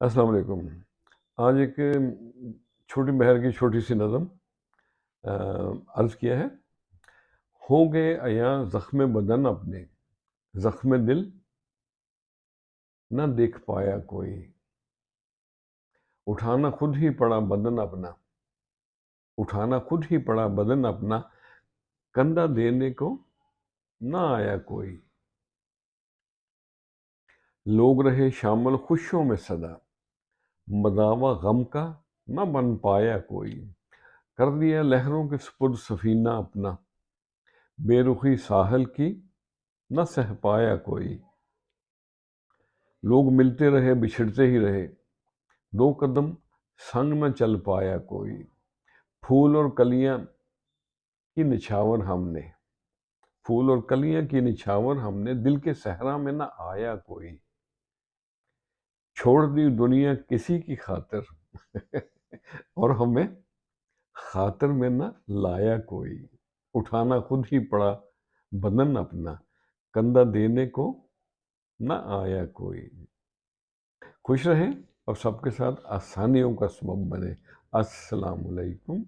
السلام علیکم۔ آج ایک چھوٹی بہر کی چھوٹی سی نظم عرض کیا ہے۔ ہو گئے عیاں زخم بدن اپنے، زخم دل نہ دیکھ پایا کوئی۔ اٹھانا خود ہی پڑا بدن اپنا، اٹھانا خود ہی پڑا بدن اپنا، کندھا دینے کو نہ آیا کوئی۔ لوگ رہے شامل خوشیوں میں صدا، مداوا غم کا نہ بن پایا کوئی۔ کر دیا لہروں کے سپرد سفینہ اپنا، بے رخی ساحل کی نہ سہ پایا کوئی۔ لوگ ملتے رہے بچھڑتے ہی رہے، دو قدم سنگ نہ چل پایا کوئی۔ پھول اور کلیاں کی نچھاور ہم نے، پھول اور کلیاں کی نچھاور ہم نے، دل کے صحرا میں نہ آیا کوئی۔ چھوڑ دی دنیا کسی کی خاطر اور ہمیں خاطر میں نہ لایا کوئی۔ اٹھانا خود ہی پڑا بدن اپنا، کندھا دینے کو نہ آیا کوئی۔ خوش رہیں اور سب کے ساتھ آسانیوں کا سبب بنے۔ السلام علیکم۔